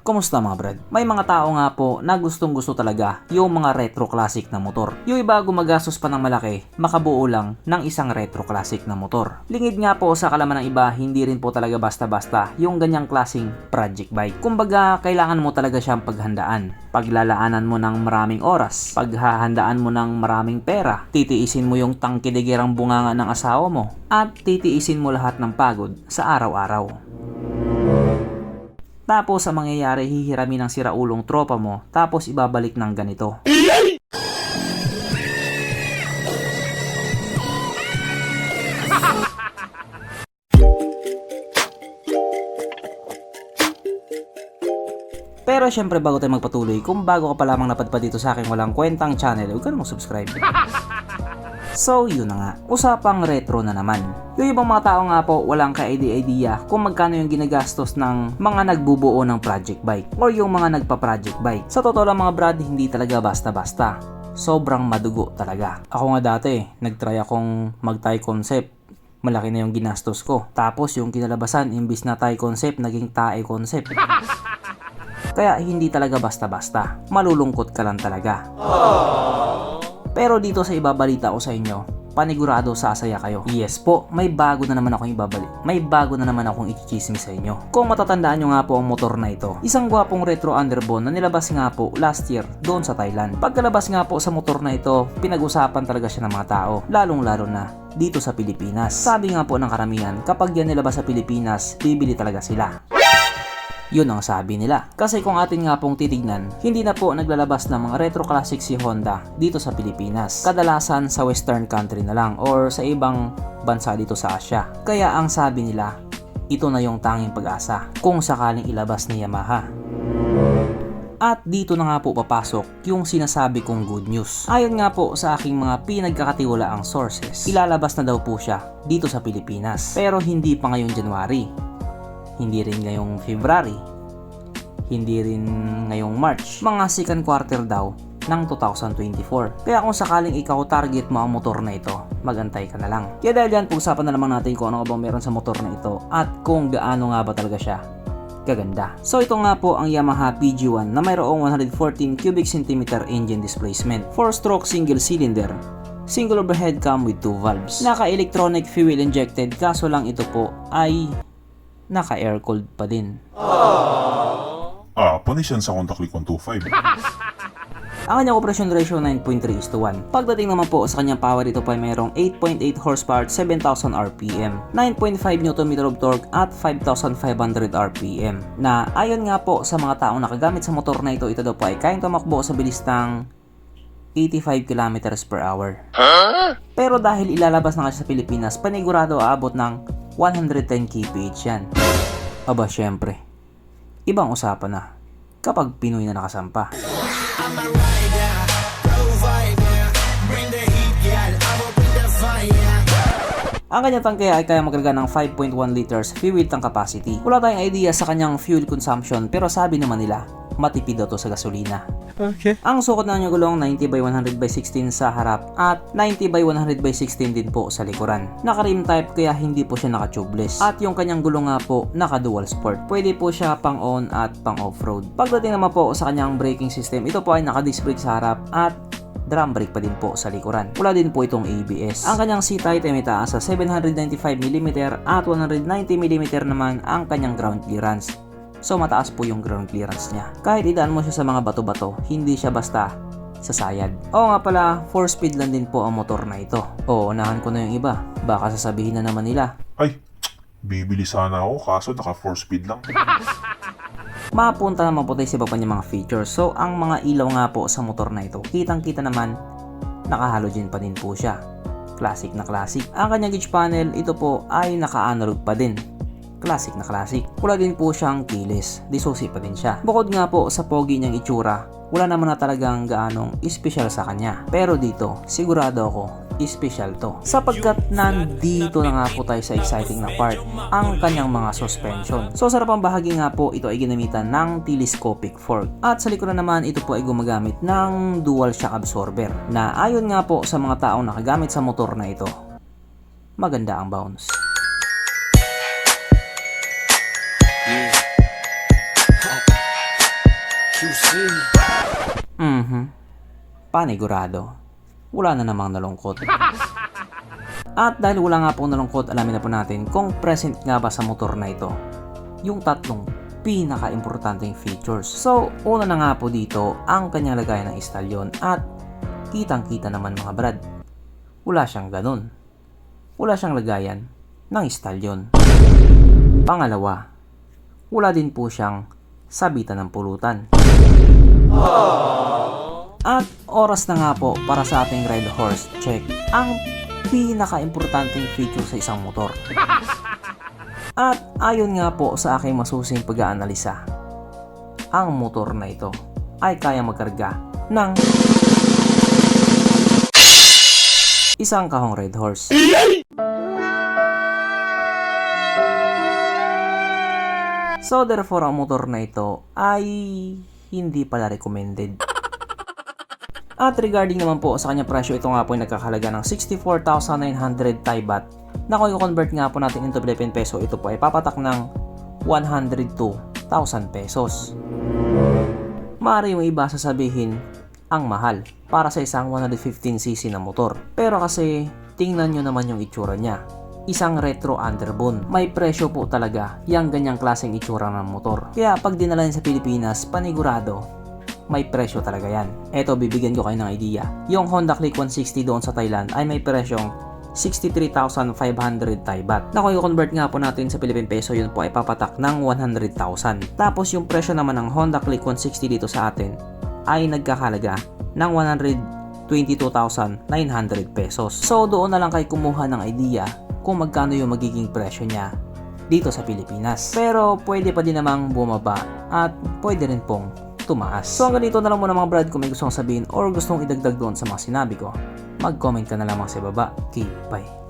Kumusta mga brad? May mga tao nga po na gustong gusto talaga yung mga retro classic na motor. Yung iba gumagastos pa ng malaki, makabuo lang ng isang retro classic na motor. Lingid nga po sa kalaman ng iba, hindi rin po talaga basta-basta yung ganyang klaseng project bike. Kumbaga, kailangan mo talaga siyang paghandaan. Paglalaanan mo ng maraming oras, paghahandaan mo ng maraming pera, titiisin mo yung tangkiligirang bunganga ng asawa mo, at titiisin mo lahat ng pagod sa araw-araw. Tapos ang mangyayari, hihiramin ng siraulong tropa mo, tapos ibabalik ng ganito. Pero syempre bago tayo magpatuloy, kung bago ka pa lamang napadpad dito sa aking walang kwentang channel, huwag ka na mag-subscribe. So yun na nga, usapang retro na naman. Yung ibang mga tao nga po walang ka-idea kung magkano yung ginagastos ng mga nagbubuo ng project bike or yung mga nagpa-project bike. Sa totoo lang mga brad, hindi talaga basta-basta. Sobrang madugo talaga. Ako nga dati, nagtry akong mag-Thai concept. Malaki na yung ginastos ko. Tapos yung kinalabasan, imbis na Thai concept, naging Tae concept. Kaya hindi talaga basta-basta. Malulungkot ka lang talaga. Pero dito sa ibabalita ko sa inyo, panigurado sasaya kayo. Yes po, may bago na naman akong ibabalik. May bago na naman akong i-chismis sa inyo. Kung matatandaan nyo nga po ang motor na ito, isang gwapong retro underbone na nilabas nga po last year doon sa Thailand. Pagkalabas nga po sa motor na ito, pinag-usapan talaga siya ng mga tao, lalong-lalo na dito sa Pilipinas. Sabi nga po ng karamihan, kapag yan nilabas sa Pilipinas, bibili talaga sila. Yun ang sabi nila. Kasi kung atin nga pong titignan, hindi na po naglalabas ng mga retro classic si Honda dito sa Pilipinas. Kadalasan sa western country na lang or sa ibang bansa dito sa Asia. Kaya ang sabi nila, ito na yung tanging pag-asa kung sakaling ilabas ni Yamaha. At dito na nga po papasok yung sinasabi kong good news. Ayon nga po sa aking mga pinagkakatiwalaang sources, ilalabas na daw po siya dito sa Pilipinas. Pero hindi pa ngayong January. Hindi rin ngayong February, hindi rin ngayong March, mga second quarter daw ng 2024. Kaya kung sakaling ikaw target mo ang motor na ito, magantay ka na lang. Kaya dahil yan, pag-usapan na naman natin kung ano ba meron sa motor na ito at kung gaano nga ba talaga siya kaganda. So ito nga po ang Yamaha PG1 na mayroong 114 cubic centimeter engine displacement, 4-stroke single cylinder, single overhead cam with 2 valves, naka-electronic fuel injected, kaso lang ito po ay naka-air cooled pa din. Panis yan sa Honda Click 125. Ang kanyang operasyon ratio 9.3:1. Pagdating naman po sa kanyang power, ito pa ay mayroong 8.8 horsepower at 7,000 RPM, 9.5 Nm of torque at 5,500 RPM. Na ayon nga po sa mga taong nakagamit sa motor na ito daw po ay kayang tumakbo sa bilis ng 85 km per hour. Pero dahil ilalabas na nga siya sa Pilipinas, panigurado aabot ng 110 kph yan. Aba syempre, ibang usapan na kapag Pinoy na nakasampa. Ang kanyang tangke ay kaya magkarga ng 5.1 liters fuel tank capacity. Wala tayong idea sa kanyang fuel consumption, pero sabi naman nila, matipid daw to sa gasolina. Okay. Ang sukat na kanyang gulong 90 by 100 by 16 sa harap at 90 by 100 by 16 din po sa likuran. Naka-rim type kaya hindi po siya naka-tubeless. At yung kanyang gulong nga po naka-dual sport. Pwede po siya pang on at pang off-road. Pagdating naman po sa kanyang braking system, ito po ay naka-disc brake sa harap at drum brake pa din po sa likuran. Wala din po itong ABS. Ang kanyang seat height ay may taas sa 795mm at 190mm naman ang kanyang ground clearance. So mataas po yung ground clearance niya. Kahit idaan mo siya sa mga bato-bato, hindi siya basta sasayad. Oo nga pala, 4-speed lang din po ang motor na ito. Oo, unahan ko na yung iba. Baka sasabihin na naman nila, Ay, bibili sana ako kaso naka 4-speed lang. mapunta naman po tayo sa iba pa niyang mga features. So ang mga ilaw nga po sa motor na ito, kitang-kita naman, naka-halogen pa din po siya. Classic na classic. Ang kanyang gauge panel, ito po ay naka-analog pa din. Classic na classic. Wala din po siyang keyless. Disusi pa din siya. Bukod nga po sa pogi niyang itsura, wala naman na talagang gaanong espesyal sa kanya. Pero dito, sigurado ako, espesyal to. Sapagkat nandito na nga po tayo sa exciting na part, ang kanyang mga suspension. So sa harapang bahagi nga po, ito ay ginamitan ng telescopic fork. At sa likuran naman, ito po ay gumagamit ng dual shock absorber. Na ayon nga po sa mga taong nakagamit sa motor na ito, maganda ang bounce. Panigurado. Wala na namang nalungkot. At dahil wala nga pong nalungkot, alamin na po natin kung present nga ba sa motor na ito yung tatlong pinaka-importanteng features. So, una na nga po dito ang kanyang lagayan ng istalyon at kitang-kita naman mga brad. Wala siyang ganun. Wala siyang lagayan ng istalyon. Pangalawa, wala din po siyang sabitan ng pulutan. At oras na nga po para sa ating Red Horse check ang pinaka-importanting feature sa isang motor. At ayon nga po sa aking masusing pag-aanalisa, ang motor na ito ay kaya magkarga ng isang kahong Red Horse. So therefore ang motor na ito ay hindi pala recommended. At regarding naman po sa kanyang presyo, ito nga po ay nagkakahalaga ng 64,900 Thai baht. Na kung i-convert nga po natin into Philippine peso, ito po ay papatak ng 102,000 pesos. Maaari yung iba sasabihin, ang mahal para sa isang 115cc na motor. Pero kasi tingnan nyo naman yung itsura niya. Isang retro underbone. May presyo po talaga yung ganyang klaseng itsura ng motor. Kaya pag dinala niya sa Pilipinas, panigurado may presyo talaga yan. Eto, bibigyan ko kayo ng idea. Yung Honda Click 160 doon sa Thailand ay may presyong 63,500 Thai baht. Na kung i-convert nga po natin sa Philippine peso, yun po ay papatak ng 100,000. Tapos yung presyo naman ng Honda Click 160 dito sa atin ay nagkakalaga ng 122,900 pesos. So doon na lang kayo kumuha ng idea kung magkano yung magiging presyo niya dito sa Pilipinas. Pero pwede pa din namang bumaba at pwede rin pong tumaas. So hanggang dito na lang muna mga brad. Kung may gustong sabihin or gustong idagdag doon sa mga sinabi ko, mag-comment ka na lamang sa baba. Okay, bye.